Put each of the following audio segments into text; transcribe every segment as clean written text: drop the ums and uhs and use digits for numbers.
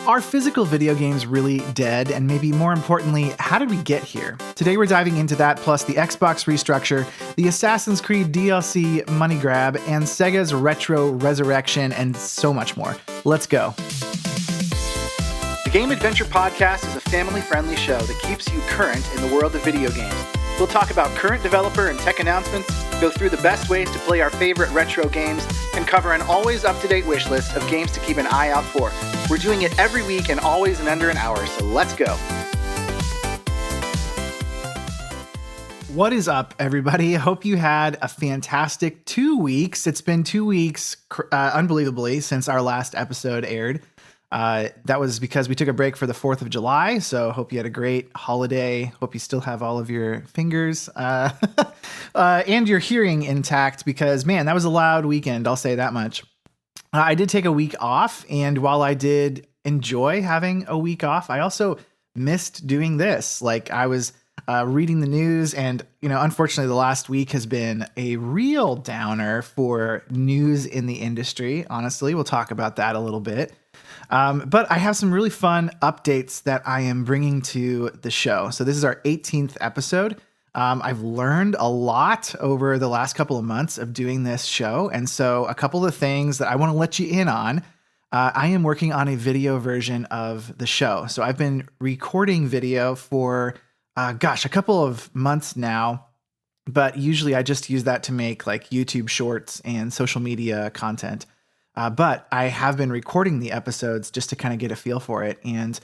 Are physical video games really dead? And maybe more importantly, how did we get here? Today we're diving into that, plus the Xbox restructure, the Assassin's Creed DLC money grab, and Sega's retro resurrection, and so much more. Let's go. The Game Adventure Podcast is a family-friendly show that keeps you current in the world of video games. We'll talk about current developer and tech announcements, go through the best ways to play our favorite retro games, and cover an always up-to-date wish list of games to keep an eye out for. We're doing it every week and always in under an hour, so let's go. What is up, everybody? I hope you had a fantastic 2 weeks. It's been 2 weeks, unbelievably, since our last episode aired. That was because we took a break for the 4th of July, so hope you had a great holiday. Hope you still have all of your fingers and your hearing intact, because, man, that was a loud weekend, I'll say that much. I did take a week off, and while I did enjoy having a week off, I also missed doing this. Like, I was reading the news, and, unfortunately, the last week has been a real downer for news in the industry. Honestly, we'll talk about that a little bit. But I have some really fun updates that I am bringing to the show. So this is our 18th episode. I've learned a lot over the last couple of months of doing this show. And so a couple of things that I want to let you in on. I am working on a video version of the show. So I've been recording video for, a couple of months now. But usually I just use that to make like YouTube shorts and social media content. But I have been recording the episodes just to kind of get a feel for it. And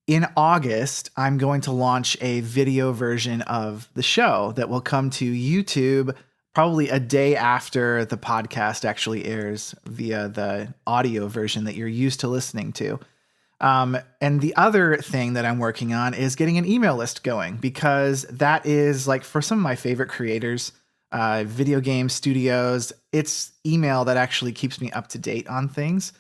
in August, I'm going to launch a video version of the show that will come to YouTube probably a day after the podcast actually airs via the audio version that you're used to listening to. And the other thing that I'm working on is getting an email list going, because that is like for some of my favorite creators, video game studios, it's email that actually keeps me up to date on things,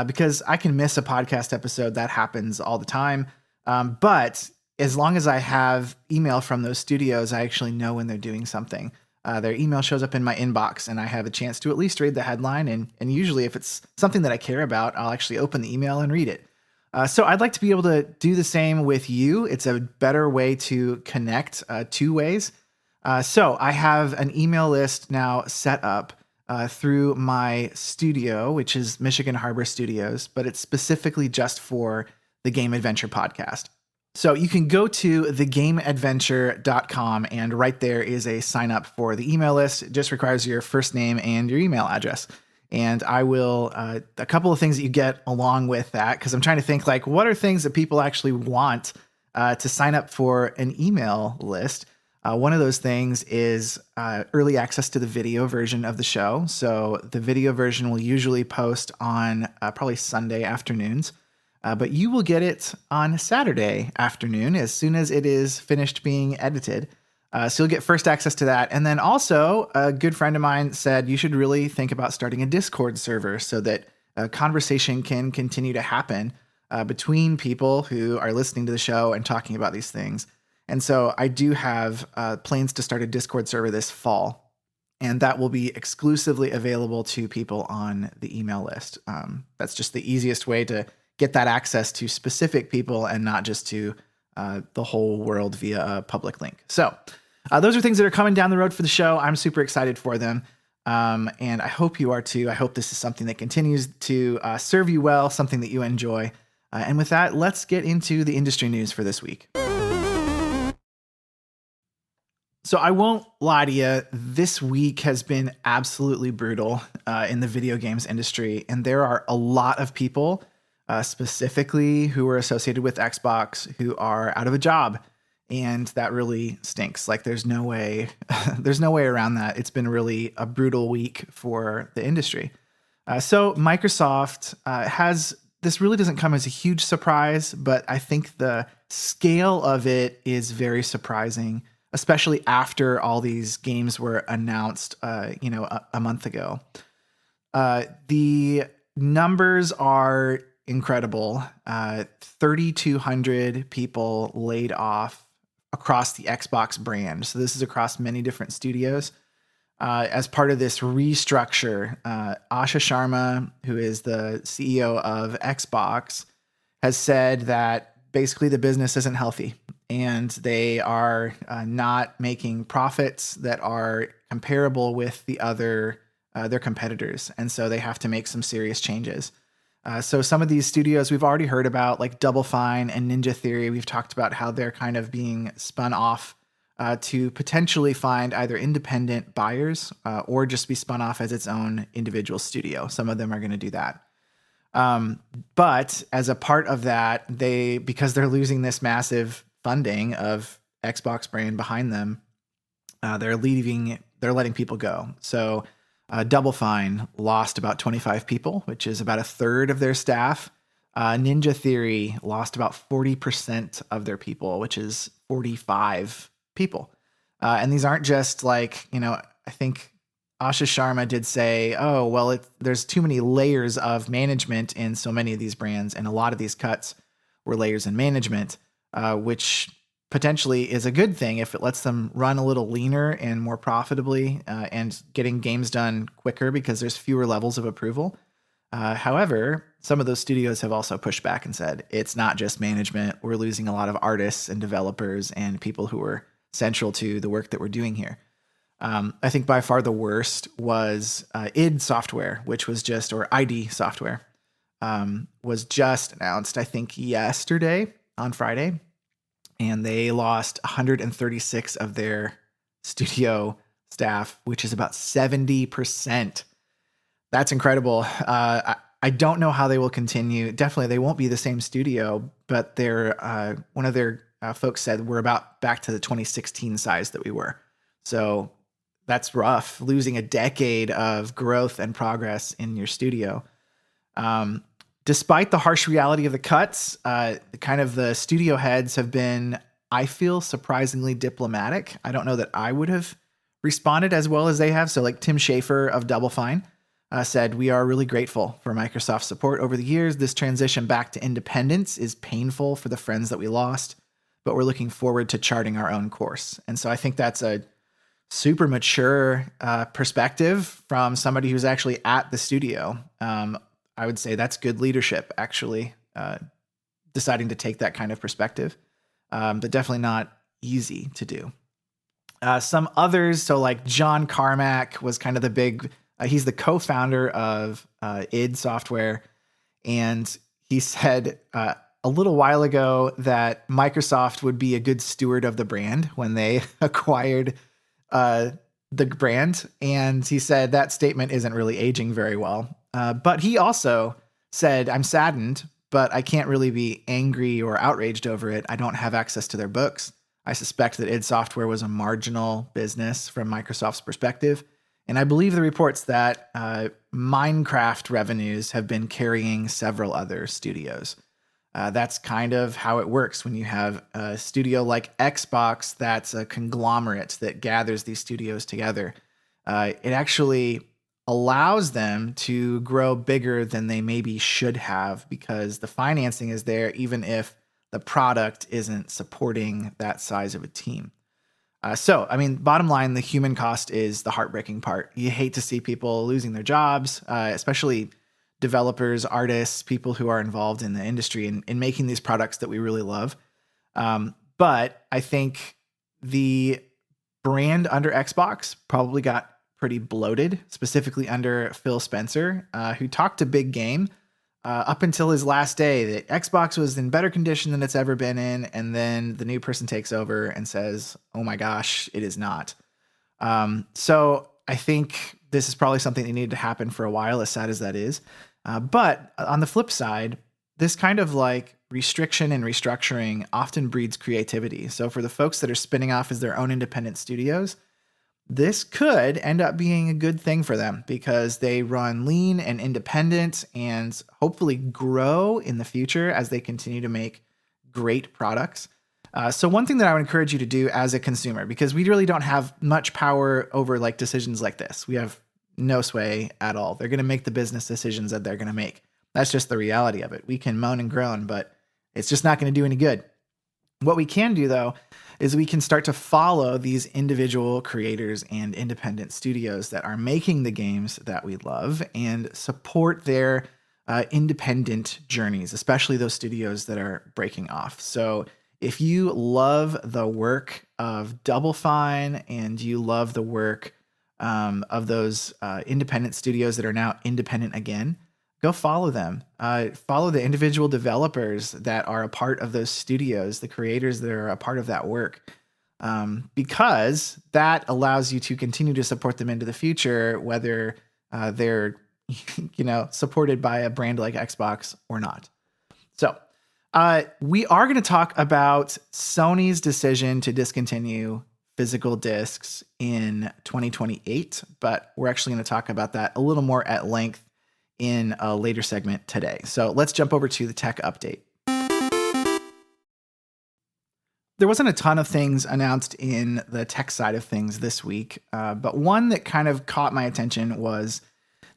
because I can miss a podcast episode. That happens all the time. But as long as I have email from those studios, I actually know when they're doing something. Their email shows up in my inbox and I have a chance to at least read the headline. And usually if it's something that I care about, I'll actually open the email and read it. So I'd like to be able to do the same with you. It's a better way to connect two ways. So I have an email list now set up through my studio, which is Michigan Harbor Studios, but it's specifically just for the Game Adventure Podcast. So you can go to thegameadventure.com, and right there is a sign up for the email list. It just requires your first name and your email address. And I will, a couple of things that you get along with that, because I'm trying to think like, what are things that people actually want to sign up for an email list? One of those things is early access to the video version of the show. So the video version will usually post on probably Sunday afternoons, but you will get it on Saturday afternoon as soon as it is finished being edited. So you'll get first access to that. And then also a good friend of mine said you should really think about starting a Discord server so that a conversation can continue to happen between people who are listening to the show and talking about these things. And so I do have plans to start a Discord server this fall, and that will be exclusively available to people on the email list. That's just the easiest way to get that access to specific people and not just to the whole world via a public link. So those are things that are coming down the road for the show. I'm super excited for them, and I hope you are too. I hope this is something that continues to serve you well, something that you enjoy. And with that, let's get into the industry news for this week. So I won't lie to you, this week has been absolutely brutal in the video games industry. And there are a lot of people specifically who are associated with Xbox who are out of a job. And that really stinks. Like there's no way around that. It's been really a brutal week for the industry. So Microsoft this really doesn't come as a huge surprise, but I think the scale of it is very surprising, especially after all these games were announced, a month ago. The numbers are incredible. 3,200 people laid off across the Xbox brand. So this is across many different studios. As part of this restructure, Asha Sharma, who is the CEO of Xbox, has said that basically the business isn't healthy and they are not making profits that are comparable with the other their competitors. And so they have to make some serious changes. So some of these studios we've already heard about, like Double Fine and Ninja Theory, we've talked about how they're kind of being spun off to potentially find either independent buyers or just be spun off as its own individual studio. Some of them are going to do that. But as a part of that, because they're losing this massive funding of Xbox brand behind them, they're letting people go. So Double Fine lost about 25 people, which is about a third of their staff. Ninja Theory lost about 40% of their people, which is 45 people. And these aren't just like, I think Asha Sharma did say, oh, well, there's too many layers of management in so many of these brands. And a lot of these cuts were layers in management, which potentially is a good thing if it lets them run a little leaner and more profitably and getting games done quicker because there's fewer levels of approval. However, some of those studios have also pushed back and said, it's not just management. We're losing a lot of artists and developers and people who are central to the work that we're doing here. I think by far the worst was id Software, which was or ID Software, was just announced, I think, yesterday on Friday. And they lost 136 of their studio staff, which is about 70%. That's incredible. I don't know how they will continue. Definitely, they won't be the same studio, but one of their folks said we're about back to the 2016 size that we were. So that's rough, losing a decade of growth and progress in your studio. Despite the harsh reality of the cuts, kind of the studio heads have been, I feel, surprisingly diplomatic. I don't know that I would have responded as well as they have. So like Tim Schafer of Double Fine said, we are really grateful for Microsoft's support over the years. This transition back to independence is painful for the friends that we lost, but we're looking forward to charting our own course. And so I think that's a super mature perspective from somebody who's actually at the studio. I would say that's good leadership, actually, deciding to take that kind of perspective, but definitely not easy to do. Some others, so like John Carmack was kind of the big, he's the co-founder of id Software, and he said a little while ago that Microsoft would be a good steward of the brand when they acquired the brand. And he said that statement isn't really aging very well. But he also said, I'm saddened, but I can't really be angry or outraged over it. I don't have access to their books. I suspect that id Software was a marginal business from Microsoft's perspective. And I believe the reports that Minecraft revenues have been carrying several other studios. That's kind of how it works when you have a studio like Xbox that's a conglomerate that gathers these studios together. It actually allows them to grow bigger than they maybe should have because the financing is there, even if the product isn't supporting that size of a team. So, I mean, bottom line, the human cost is the heartbreaking part. You hate to see people losing their jobs, especially developers, artists, people who are involved in the industry and in making these products that we really love. But I think the brand under Xbox probably got pretty bloated, specifically under Phil Spencer, who talked a big game up until his last day that Xbox was in better condition than it's ever been in. And then the new person takes over and says, oh my gosh, it is not. So I think this is probably something that needed to happen for a while, as sad as that is. But on the flip side, this kind of like restriction and restructuring often breeds creativity. So for the folks that are spinning off as their own independent studios, this could end up being a good thing for them because they run lean and independent and hopefully grow in the future as they continue to make great products. So one thing that I would encourage you to do as a consumer, because we really don't have much power over like decisions like this. We have no sway at all. They're going to make the business decisions that they're going to make. That's just the reality of it. We can moan and groan, but it's just not going to do any good. What we can do, though, is we can start to follow these individual creators and independent studios that are making the games that we love and support their independent journeys, especially those studios that are breaking off. So if you love the work of Double Fine and you love the work of those independent studios that are now independent again, go follow them. Follow the individual developers that are a part of those studios, the creators that are a part of that work, because that allows you to continue to support them into the future, whether they're supported by a brand like Xbox or not. So we are going to talk about Sony's decision to discontinue physical discs in 2028, but we're actually going to talk about that a little more at length in a later segment today. So let's jump over to the tech update. There wasn't a ton of things announced in the tech side of things this week, but one that kind of caught my attention was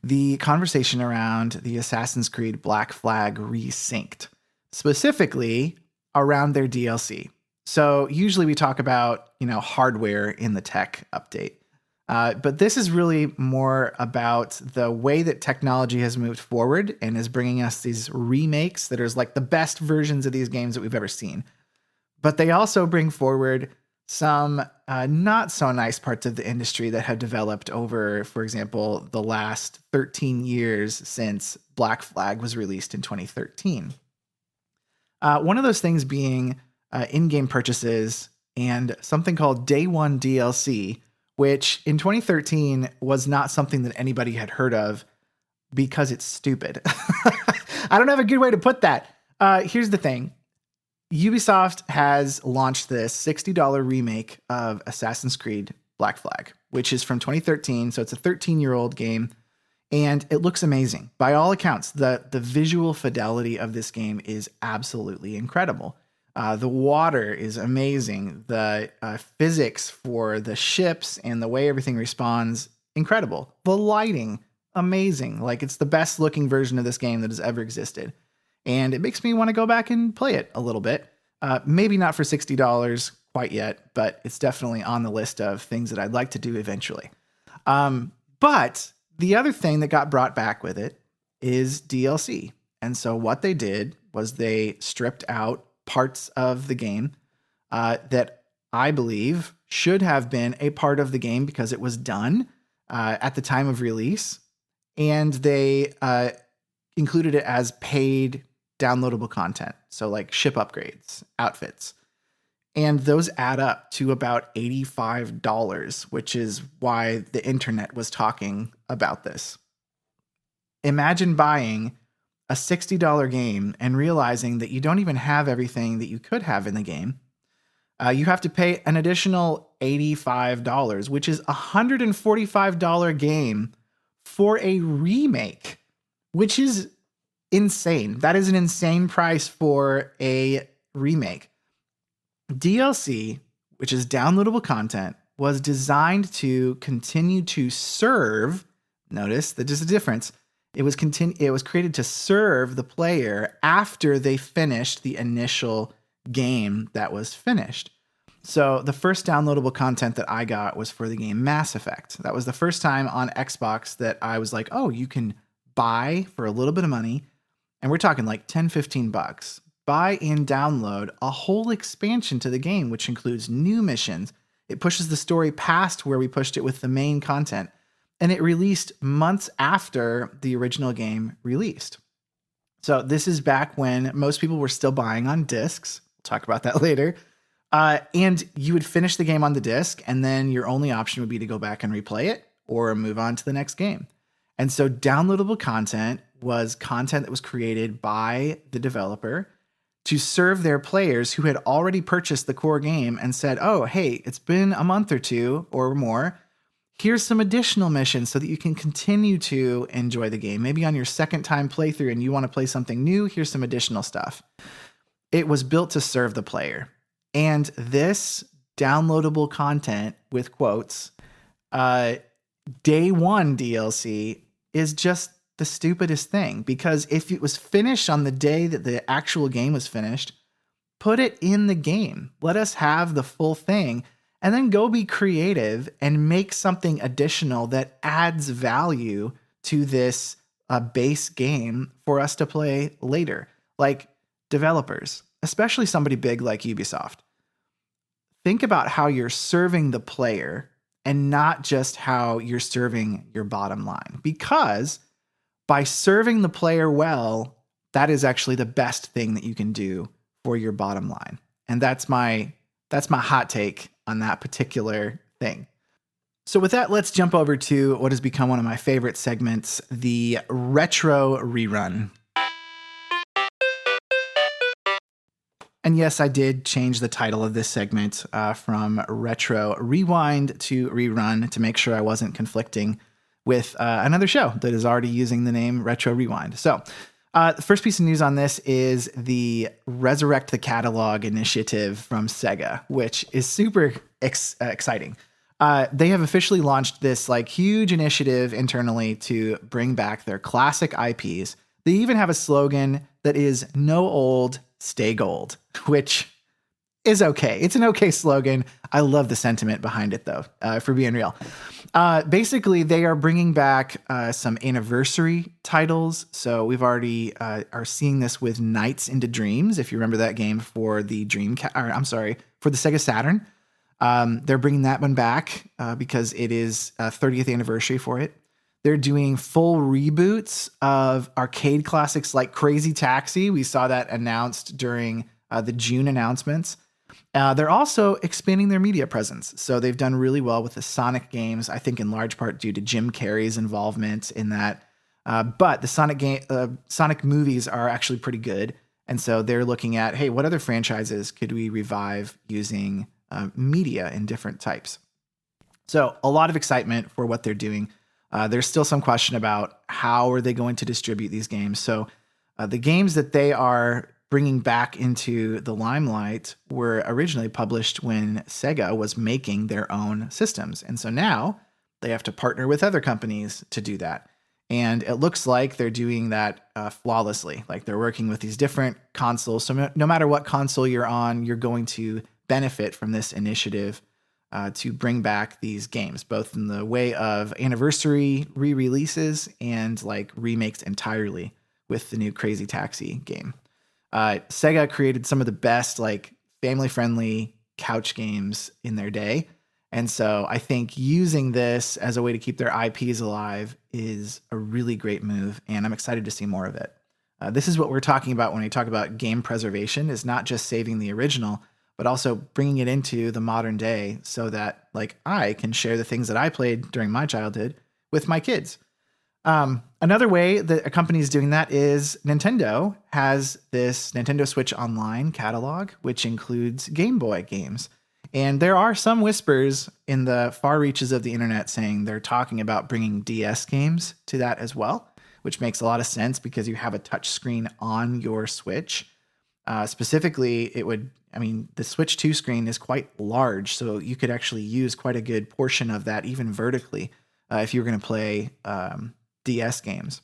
the conversation around the Assassin's Creed Black Flag Resynced, specifically around their DLC. So usually we talk about, hardware in the tech update. But this is really more about the way that technology has moved forward and is bringing us these remakes that are like the best versions of these games that we've ever seen. But they also bring forward some not so nice parts of the industry that have developed over, for example, the last 13 years since Black Flag was released in 2013. One of those things being in-game purchases and something called Day One DLC, which in 2013 was not something that anybody had heard of because it's stupid. I don't have a good way to put that. Here's the thing. Ubisoft has launched this $60 remake of Assassin's Creed Black Flag, which is from 2013. So it's a 13-year-old game, and it looks amazing. By all accounts, the visual fidelity of this game is absolutely incredible. The water is amazing. The physics for the ships and the way everything responds, incredible. The lighting, amazing. Like, it's the best looking version of this game that has ever existed. And it makes me want to go back and play it a little bit. Maybe not for $60 quite yet, but it's definitely on the list of things that I'd like to do eventually. But the other thing that got brought back with it is DLC. And so what they did was they stripped out parts of the game that I believe should have been a part of the game because it was done at the time of release. And they included it as paid downloadable content. So like ship upgrades, outfits. And those add up to about $85, which is why the internet was talking about this. Imagine buying a $60 game and realizing that you don't even have everything that you could have in the game. You have to pay an additional $85, which is a $145 game for a remake, which is insane. That is an insane price for a remake. DLC, which is downloadable content, was designed to continue to serve. Notice that there's a difference. It was created to serve the player after they finished the initial game that was finished. So the first downloadable content that I got was for the game Mass Effect. That was the first time on Xbox that I was like, oh, you can buy for a little bit of money. And we're talking like $10-15. Buy and download a whole expansion to the game, which includes new missions. It pushes the story past where we pushed it with the main content. And it released months after the original game released. So this is back when most people were still buying on discs. We'll talk about that later. And you would finish the game on the disc, and then your only option would be to go back and replay it or move on to the next game. And so downloadable content was content that was created by the developer to serve their players who had already purchased the core game and said, oh, hey, it's been a month or two or more. Here's some additional missions so that you can continue to enjoy the game. Maybe on your second time playthrough and you want to play something new, here's some additional stuff. It was built to serve the player. And this downloadable content, with quotes, day one DLC is just the stupidest thing, because if it was finished on the day that the actual game was finished, put it in the game. Let us have the full thing, and then go be creative and make something additional that adds value to this a base game for us to play later. Like developers, especially somebody big like Ubisoft, think about how you're serving the player and not just how you're serving your bottom line. Because by serving the player well, that is actually the best thing that you can do for your bottom line. And that's my hot take on that particular thing. So with that, let's jump over to what has become one of my favorite segments, the retro rerun. And yes, I did change the title of this segment from Retro Rewind to Rerun to make sure I wasn't conflicting with another show that is already using the name Retro Rewind. So the first piece of news on this is the Resurrect the Catalog initiative from Sega, which is super exciting. They have officially launched this like huge initiative internally to bring back their classic IPs. They even have a slogan that is "No old, stay gold," which is okay. It's an okay slogan. I love the sentiment behind it, though, for being real. Basically, they are bringing back some anniversary titles. So we've already are seeing this with Nights into Dreams, if you remember that game for the for the Sega Saturn. They're bringing that one back because it is 30th anniversary for it. They're doing full reboots of arcade classics like Crazy Taxi. We saw that announced during the June announcements. They're also expanding their media presence. So they've done really well with the Sonic games, I think in large part due to Jim Carrey's involvement in that. But the Sonic movies are actually pretty good. And so they're looking at, hey, what other franchises could we revive using media in different types? So a lot of excitement for what they're doing. There's still some question about how are they going to distribute these games. So the games that they are bringing back into the limelight were originally published when Sega was making their own systems. And so now they have to partner with other companies to do that. And it looks like they're doing that flawlessly. Like they're working with these different consoles. So no matter what console you're on, you're going to benefit from this initiative to bring back these games, both in the way of anniversary re-releases and like remakes entirely with the new Crazy Taxi game. Sega created some of the best like family-friendly couch games in their day. And so I think using this as a way to keep their IPs alive is a really great move, and I'm excited to see more of it. This is what we're talking about when we talk about game preservation, is not just saving the original, but also bringing it into the modern day so that like I can share the things that I played during my childhood with my kids. Another way that a company is doing that is Nintendo has this Nintendo Switch Online catalog, which includes Game Boy games. And there are some whispers in the far reaches of the internet saying they're talking about bringing DS games to that as well, which makes a lot of sense because you have a touch screen on your Switch. Specifically, the Switch 2 screen is quite large, so you could actually use quite a good portion of that, even vertically, if you were going to play DS games.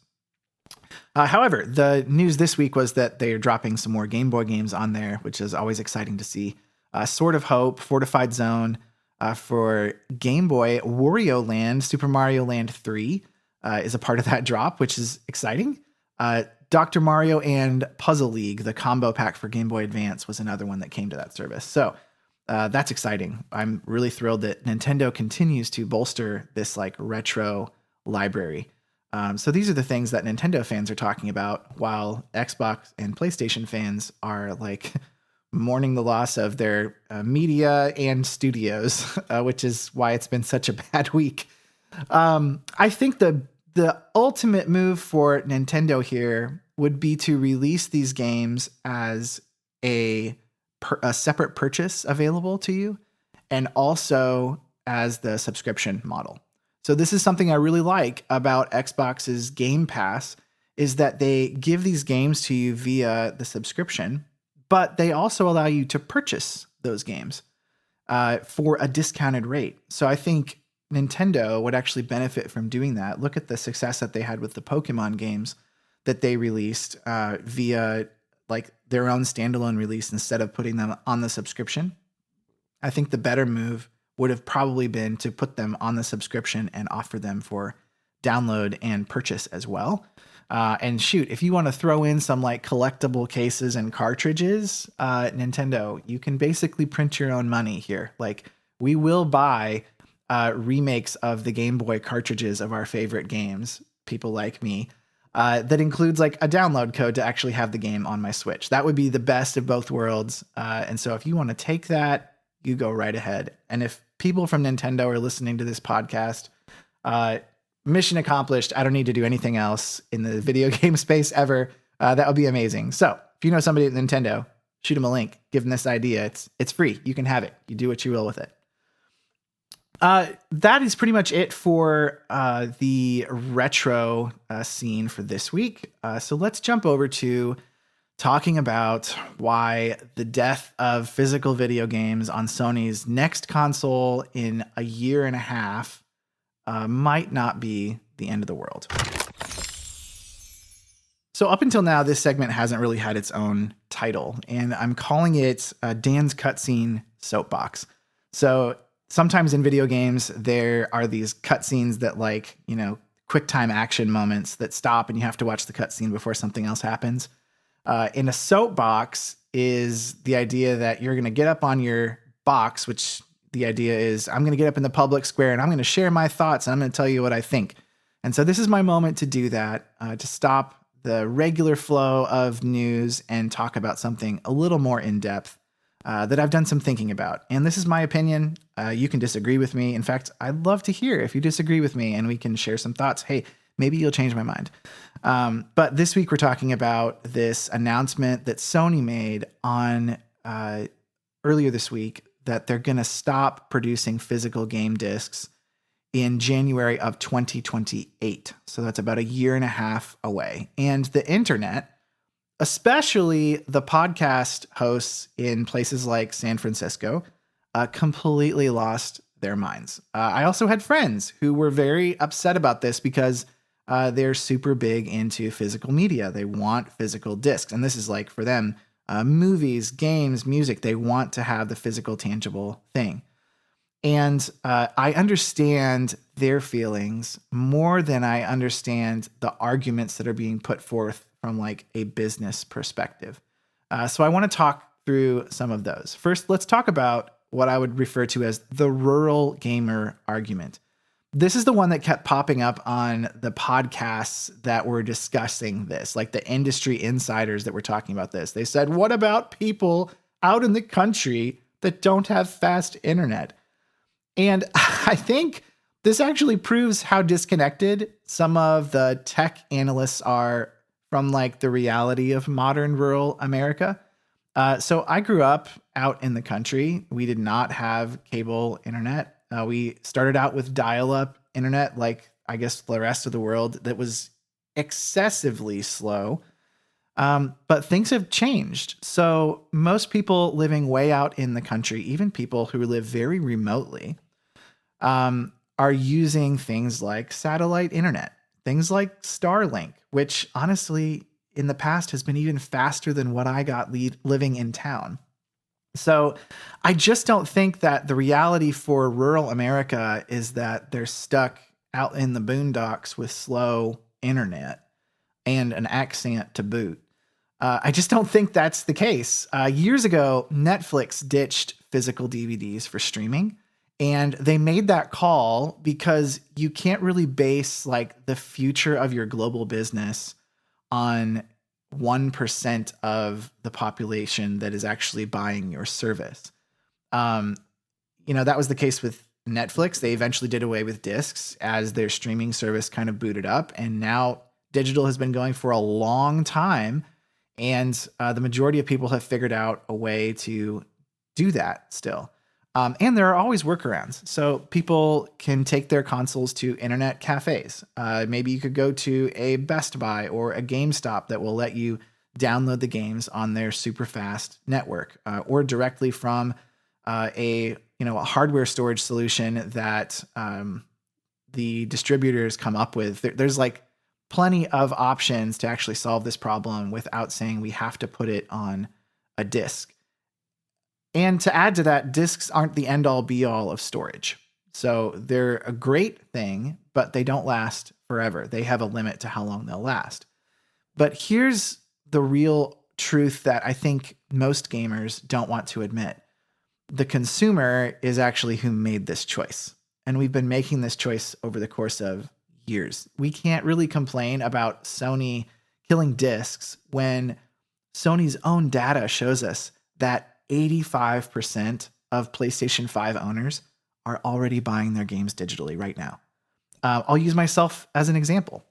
However, the news this week was that they are dropping some more Game Boy games on there, which is always exciting to see. Sword of Hope, Fortified Zone for Game Boy, Wario Land, Super Mario Land 3 is a part of that drop, which is exciting. Dr. Mario and Puzzle League, the combo pack for Game Boy Advance, was another one that came to that service. So that's exciting. I'm really thrilled that Nintendo continues to bolster this like retro library. So these are the things that Nintendo fans are talking about, while Xbox and PlayStation fans are like mourning the loss of their media and studios, which is why it's been such a bad week. I think the ultimate move for Nintendo here would be to release these games as a separate purchase available to you, and also as the subscription model. So this is something I really like about Xbox's Game Pass, is that they give these games to you via the subscription, but they also allow you to purchase those games for a discounted rate. So I think Nintendo would actually benefit from doing that. Look at the success that they had with the Pokemon games that they released via like their own standalone release instead of putting them on the subscription. I think the better move would have probably been to put them on the subscription and offer them for download and purchase as well. And shoot, if you want to throw in some like collectible cases and cartridges, Nintendo, you can basically print your own money here. Like, we will buy remakes of the Game Boy cartridges of our favorite games, people like me, that includes like a download code to actually have the game on my Switch. That would be the best of both worlds. And so if you want to take that, you go right ahead. And if people from Nintendo are listening to this podcast, mission accomplished. I don't need to do anything else in the video game space ever. That would be amazing. So if you know somebody at Nintendo, shoot them a link, give them this idea. It's free. You can have it. You do what you will with it. That is pretty much it for the retro scene for this week. So let's jump over to talking about why the death of physical video games on Sony's next console in a year and a half might not be the end of the world. So up until now, this segment hasn't really had its own title, and I'm calling it Dan's Cutscene Soapbox. So sometimes in video games, there are these cutscenes that like, quick time action moments that stop and you have to watch the cutscene before something else happens. In a soapbox is the idea that you're going to get up on your box, which the idea is I'm going to get up in the public square and I'm going to share my thoughts and I'm going to tell you what I think. And so this is my moment to do that, to stop the regular flow of news and talk about something a little more in depth that I've done some thinking about. And this is my opinion. You can disagree with me. In fact, I'd love to hear if you disagree with me and we can share some thoughts. Hey, maybe you'll change my mind. But this week we're talking about this announcement that Sony made on earlier this week that they're going to stop producing physical game discs in January of 2028. So that's about a year and a half away. And the internet, especially the podcast hosts in places like San Francisco, completely lost their minds. I also had friends who were very upset about this because they're super big into physical media. They want physical discs. And this is like for them, movies, games, music, they want to have the physical, tangible thing. And I understand their feelings more than I understand the arguments that are being put forth from like a business perspective. So I want to talk through some of those. First, let's talk about what I would refer to as the rural gamer argument. This is the one that kept popping up on the podcasts that were discussing this, like the industry insiders that were talking about this. They said, what about people out in the country that don't have fast internet? And I think this actually proves how disconnected some of the tech analysts are from like the reality of modern rural America. So I grew up out in the country. We did not have cable internet. We started out with dial-up internet, like I guess the rest of the world, that was excessively slow. But things have changed. So most people living way out in the country, even people who live very remotely, are using things like satellite internet, things like Starlink, which honestly in the past has been even faster than what I got living in town. So I just don't think that the reality for rural America is that they're stuck out in the boondocks with slow internet and an accent to boot. I just don't think that's the case. Years ago, Netflix ditched physical DVDs for streaming, and they made that call because you can't really base like the future of your global business on 1% of the population that is actually buying your service. That was the case with Netflix. They eventually did away with discs as their streaming service kind of booted up. And now digital has been going for a long time. And the majority of people have figured out a way to do that still. And there are always workarounds. So people can take their consoles to internet cafes. Maybe you could go to a Best Buy or a GameStop that will let you download the games on their super fast network, or directly from a hardware storage solution that the distributors come up with. There's like plenty of options to actually solve this problem without saying we have to put it on a disc. And to add to that, discs aren't the end all be all of storage. So they're a great thing, but they don't last forever. They have a limit to how long they'll last. But here's the real truth that I think most gamers don't want to admit. The consumer is actually who made this choice. And we've been making this choice over the course of years. We can't really complain about Sony killing discs when Sony's own data shows us that 85% of PlayStation 5 owners are already buying their games digitally right now. I'll use myself as an example.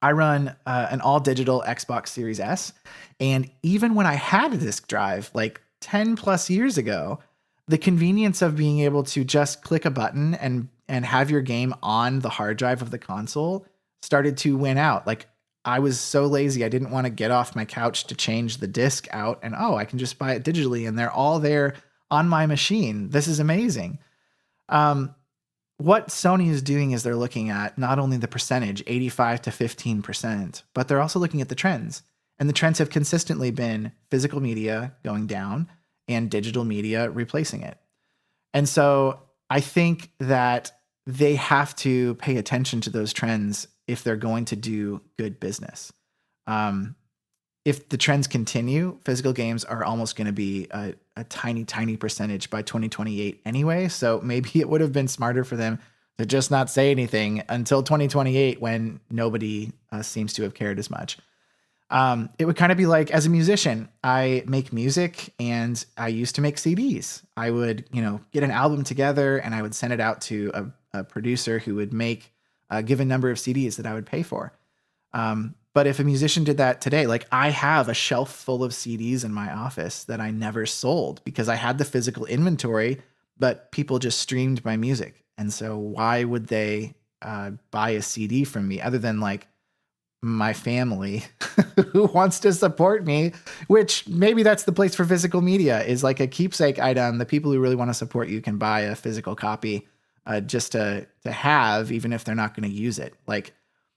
I run an all-digital Xbox Series S, and even when I had a disc drive like 10 plus years ago, the convenience of being able to just click a button and have your game on the hard drive of the console started to win out. Like, I was so lazy, I didn't want to get off my couch to change the disc out, and I can just buy it digitally, and they're all there on my machine. This is amazing. What Sony is doing is they're looking at not only the percentage, 85 to 15%, but they're also looking at the trends. And the trends have consistently been physical media going down and digital media replacing it. And so I think that they have to pay attention to those trends if they're going to do good business. If the trends continue, physical games are almost going to be a tiny, tiny percentage by 2028 anyway. So maybe it would have been smarter for them to just not say anything until 2028 when nobody seems to have cared as much. It would kind of be like, as a musician, I make music and I used to make CDs. I would, get an album together and I would send it out to a producer who would make a given number of CDs that I would pay for. But if a musician did that today, like, I have a shelf full of CDs in my office that I never sold because I had the physical inventory, but people just streamed my music. And so why would they buy a CD from me other than like my family who wants to support me, which maybe that's the place for physical media, is like a keepsake item. The people who really want to support you can buy a physical copy just to have, even if they're not going to use it. Like,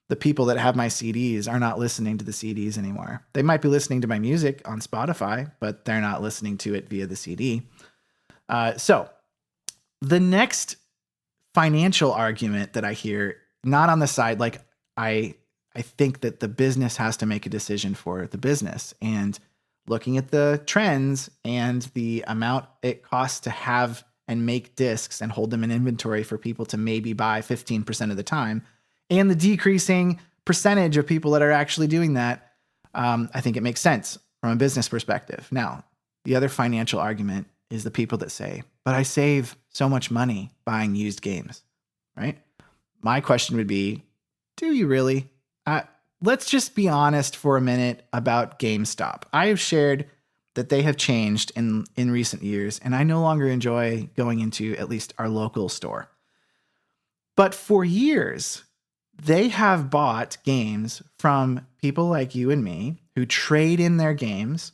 the people that have my CDs are not listening to the CDs anymore. They might be listening to my music on Spotify, but they're not listening to it via the CD. So the next financial argument that I hear, not on the side, like, I think that the business has to make a decision for the business, and looking at the trends and the amount it costs to have and make discs and hold them in inventory for people to maybe buy 15% of the time, and the decreasing percentage of people that are actually doing that, I think it makes sense from a business perspective. Now, the other financial argument is the people that say, but I save so much money buying used games, right? My question would be, do you really? Let's just be honest for a minute about GameStop. I have shared that they have changed in recent years, and I no longer enjoy going into at least our local store. But for years, they have bought games from people like you and me who trade in their games,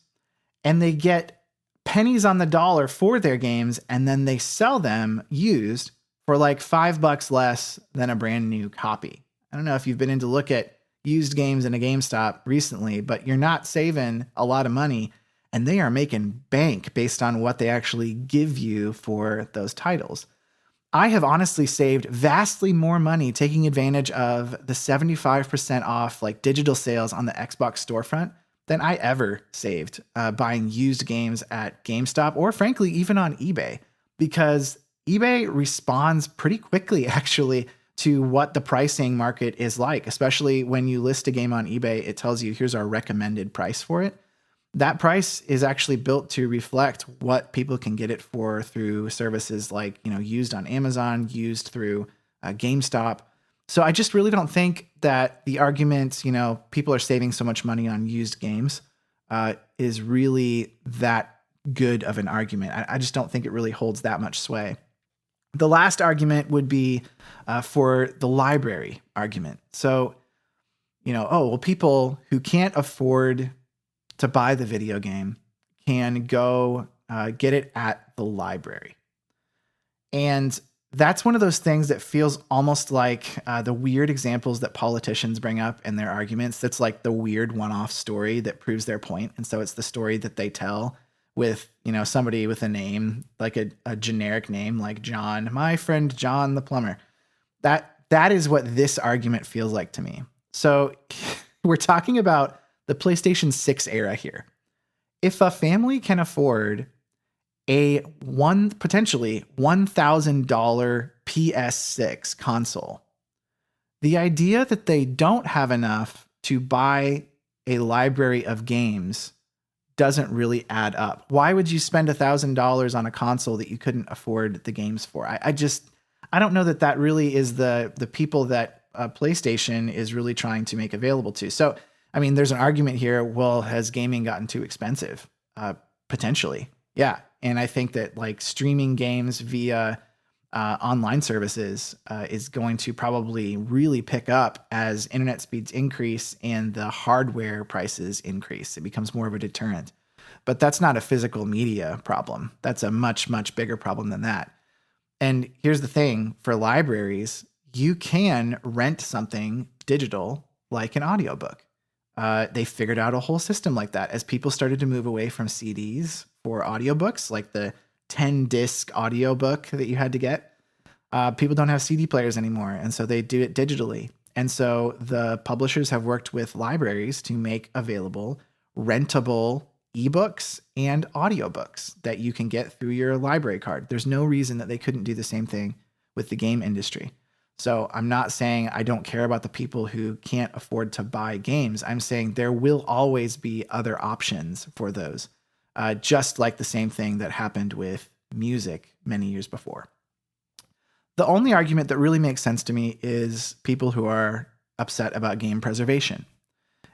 and they get pennies on the dollar for their games, and then they sell them used for like $5 less than a brand new copy. I don't know if you've been in to look at used games in a GameStop recently, but you're not saving a lot of money, and they are making bank based on what they actually give you for those titles. I have honestly saved vastly more money taking advantage of the 75% off like digital sales on the Xbox storefront than I ever saved buying used games at GameStop, or frankly, even on eBay, because eBay responds pretty quickly actually to what the pricing market is like, especially when you list a game on eBay. It tells you, here's our recommended price for it. That price is actually built to reflect what people can get it for through services like, used on Amazon, used through GameStop. So I just really don't think that the argument, people are saving so much money on used games is really that good of an argument. I just don't think it really holds that much sway. The last argument would be for the library argument. So, people who can't afford to buy the video game can go get it at the library. And that's one of those things that feels almost like the weird examples that politicians bring up in their arguments. That's like the weird one-off story that proves their point. And so it's the story that they tell with, somebody with a name, like a generic name like John, my friend John the plumber. That is what this argument feels like to me. So we're talking about the PlayStation 6 era here. If a family can afford a potentially $1,000 PS6 console, the idea that they don't have enough to buy a library of games doesn't really add up. Why would you spend $1,000 on a console that you couldn't afford the games for? I don't know that really is the people that PlayStation is really trying to make available to. So, I mean, there's an argument here. Well, has gaming gotten too expensive? Potentially. Yeah. And I think that like streaming games via online services is going to probably really pick up as internet speeds increase and the hardware prices increase. It becomes more of a deterrent. But that's not a physical media problem. That's a much, much bigger problem than that. And here's the thing, for libraries, you can rent something digital like an audiobook. They figured out a whole system like that as people started to move away from CDs for audiobooks, like the 10-disc audiobook that you had to get. People don't have CD players anymore, and so they do it digitally. And so the publishers have worked with libraries to make available rentable ebooks and audiobooks that you can get through your library card. There's no reason that they couldn't do the same thing with the game industry. So I'm not saying I don't care about the people who can't afford to buy games. I'm saying there will always be other options for those, just like the same thing that happened with music many years before. The only argument that really makes sense to me is people who are upset about game preservation.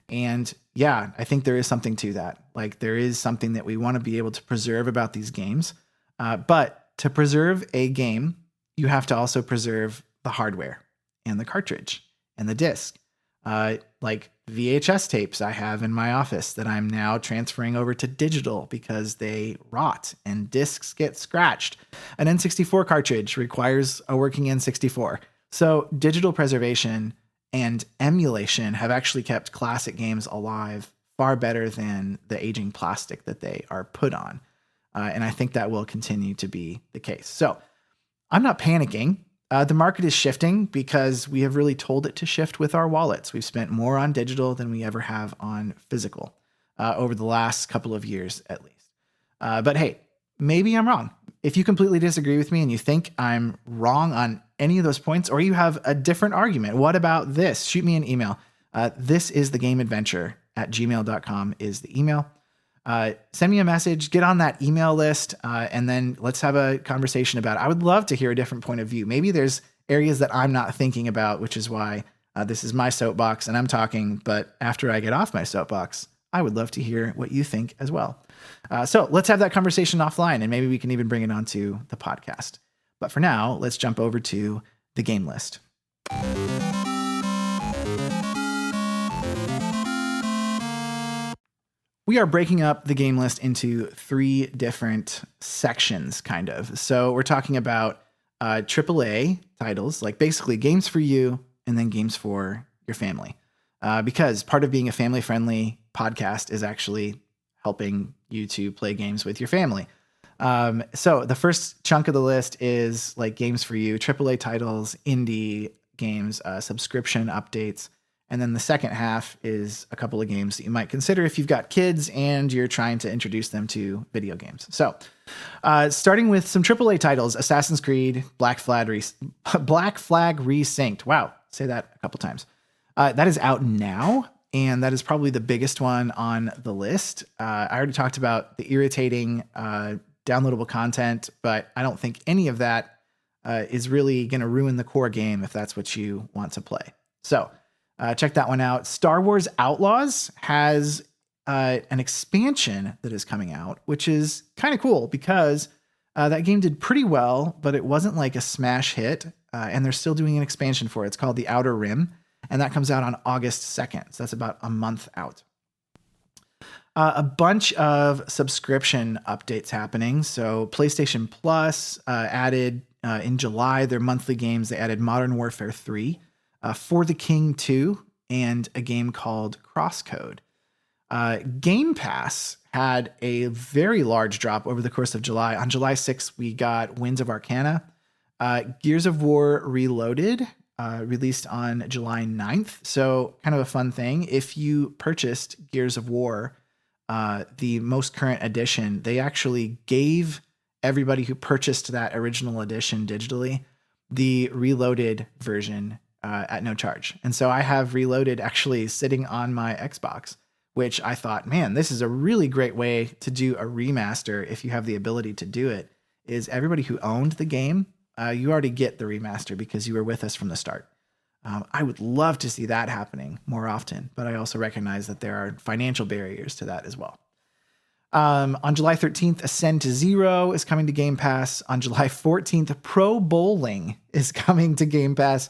And yeah, I think there is something to that. Like there is something that we want to be able to preserve about these games. But to preserve a game, you have to also preserve the hardware and the cartridge and the disc. Like VHS tapes I have in my office that I'm now transferring over to digital because they rot and discs get scratched. An N64 cartridge requires a working N64. So digital preservation and emulation have actually kept classic games alive far better than the aging plastic that they are put on. And I think that will continue to be the case. So I'm not panicking. The market is shifting because we have really told it to shift with our wallets. We've spent more on digital than we ever have on physical over the last couple of years, at least. But hey, maybe I'm wrong. If you completely disagree with me and you think I'm wrong on any of those points, or you have a different argument, what about this? Shoot me an email. thisisthegameadventure@gmail.com is the email. Send me a message, get on that email list, and then let's have a conversation about it. I would love to hear a different point of view. Maybe there's areas that I'm not thinking about, which is why this is my soapbox and I'm talking. But after I get off my soapbox, I would love to hear what you think as well. So let's have that conversation offline, and maybe we can even bring it onto the podcast. But for now, let's jump over to the game list. We are breaking up the game list into 3 different sections, kind of. So we're talking about AAA titles, like basically games for you and then games for your family. Because part of being a family-friendly podcast is actually helping you to play games with your family. So the first chunk of the list is like games for you, AAA titles, indie games, subscription updates. And then the second half is a couple of games that you might consider if you've got kids and you're trying to introduce them to video games. So starting with some AAA titles, Assassin's Creed, Black Flag Resynced. Wow, say that a couple times. That is out now, and that is probably the biggest one on the list. I already talked about the irritating downloadable content, but I don't think any of that is really going to ruin the core game if that's what you want to play. So check that one out. Star Wars Outlaws has an expansion that is coming out, which is kind of cool because that game did pretty well, but it wasn't like a smash hit, and they're still doing an expansion for it. It's called The Outer Rim, and that comes out on August 2nd. So that's about a month out. A bunch of subscription updates happening. So PlayStation Plus added in July their monthly games. They added Modern Warfare 3, For the King 2, and a game called Crosscode. Game Pass had a very large drop over the course of July. On July 6th, we got Winds of Arcana. Gears of War Reloaded, released on July 9th. So kind of a fun thing. If you purchased Gears of War, the most current edition, they actually gave everybody who purchased that original edition digitally the Reloaded version at no charge. And so I have Reloaded actually sitting on my Xbox, which I thought, man, this is a really great way to do a remaster if you have the ability to do it, is everybody who owned the game, you already get the remaster because you were with us from the start. I would love to see that happening more often, but I also recognize that there are financial barriers to that as well. On July 13th, Ascend to Zero is coming to Game Pass. On July 14th, Pro Bowling is coming to Game Pass.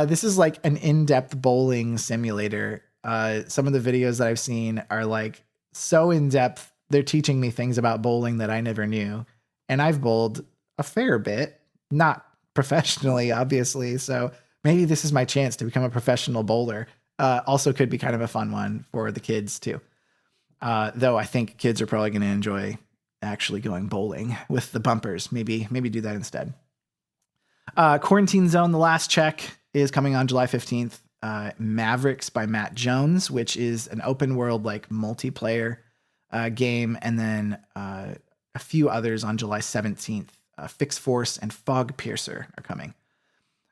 This is like an in-depth bowling simulator. Some of the videos that I've seen are like so in-depth. They're teaching me things about bowling that I never knew. And I've bowled a fair bit, not professionally, obviously. So maybe this is my chance to become a professional bowler. Also could be kind of a fun one for the kids too. Though I think kids are probably going to enjoy actually going bowling with the bumpers. Maybe do that instead. Quarantine Zone, The Last Check is coming on July 15th. Mavericks by Matt Jones, which is an open world like multiplayer game. And then a few others on July 17th. Fix Force and Fog Piercer are coming.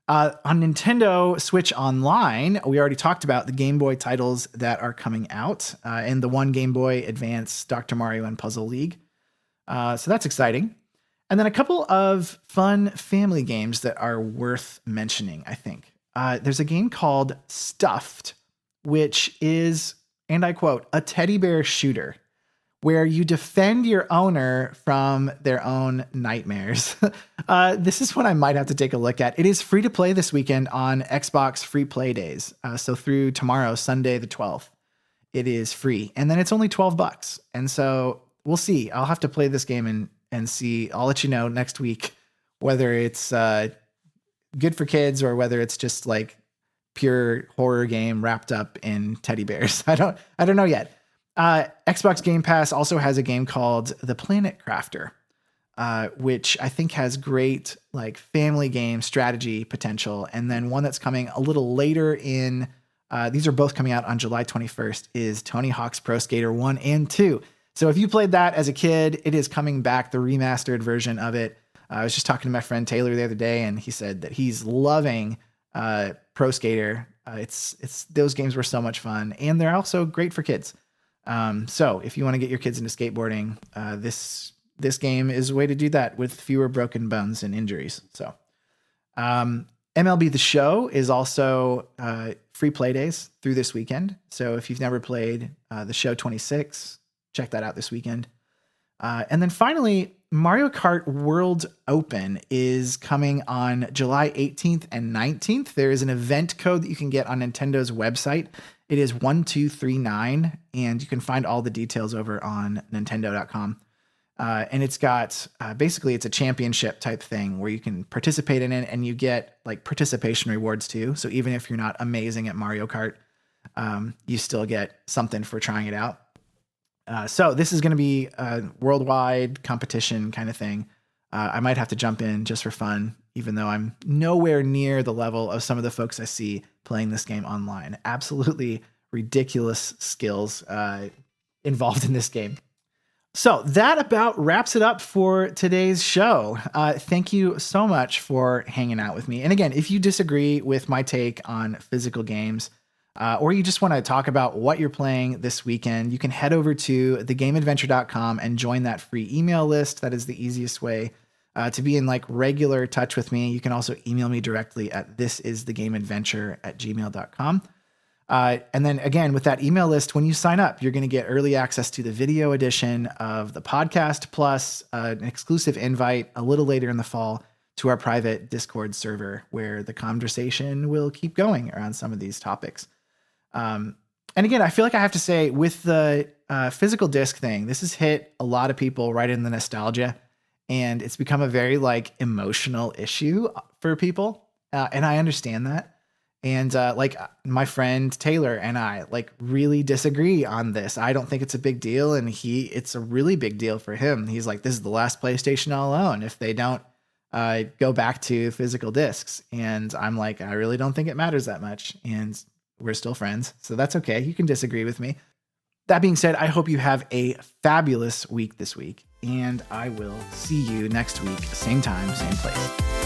On Nintendo Switch Online, we already talked about the Game Boy titles that are coming out, and the one Game Boy Advance, Dr. Mario and Puzzle League. So that's exciting. And then a couple of fun family games that are worth mentioning, I think. There's a game called Stuffed, which is, and I quote, a teddy bear shooter, where you defend your owner from their own nightmares. This is one I might have to take a look at. It is free to play this weekend on Xbox Free Play Days. So through tomorrow, Sunday the 12th, it is free. And then it's only $12. And so we'll see. I'll have to play this game and see. I'll let you know next week whether it's good for kids or whether it's just like pure horror game wrapped up in teddy bears. I don't know yet. Xbox Game Pass also has a game called The Planet Crafter, which I think has great like family game strategy potential. And then one that's coming a little later in, these are both coming out on July 21st, is Tony Hawk's Pro Skater 1 and 2. So if you played that as a kid, it is coming back, the remastered version of it. I was just talking to my friend Taylor the other day, and he said that he's loving Pro Skater. It's those games were so much fun, and they're also great for kids. So if you want to get your kids into skateboarding, this game is a way to do that with fewer broken bones and injuries. So, MLB The Show is also, free play days through this weekend. So if you've never played, The Show 26, check that out this weekend. And then finally, Mario Kart World Open is coming on July 18th and 19th. There is an event code that you can get on Nintendo's website. It is 1239, and you can find all the details over on Nintendo.com. And it's got, basically it's a championship type thing where you can participate in it and you get like participation rewards too. So even if you're not amazing at Mario Kart, you still get something for trying it out. So this is going to be a worldwide competition kind of thing. I might have to jump in just for fun, even though I'm nowhere near the level of some of the folks I see playing this game online. Absolutely ridiculous skills involved in this game. So that about wraps it up for today's show. Thank you so much for hanging out with me. And again, if you disagree with my take on physical games, or you just want to talk about what you're playing this weekend, you can head over to thegameadventure.com and join that free email list. That is the easiest way to be in like regular touch with me. You can also email me directly at thisisthegameadventure@gmail.com. And then again, with that email list, when you sign up, you're going to get early access to the video edition of the podcast, plus an exclusive invite a little later in the fall to our private Discord server where the conversation will keep going around some of these topics. And again, I feel like I have to say with the physical disc thing, this has hit a lot of people right in the nostalgia, and it's become a very like emotional issue for people. And I understand that. And like my friend Taylor and I like really disagree on this. I don't think it's a big deal, and it's a really big deal for him. He's like, this is the last PlayStation I'll own if they don't go back to physical discs. And I'm like, I really don't think it matters that much. And we're still friends, so that's okay. You can disagree with me. That being said, I hope you have a fabulous week this week, and I will see you next week, same time, same place.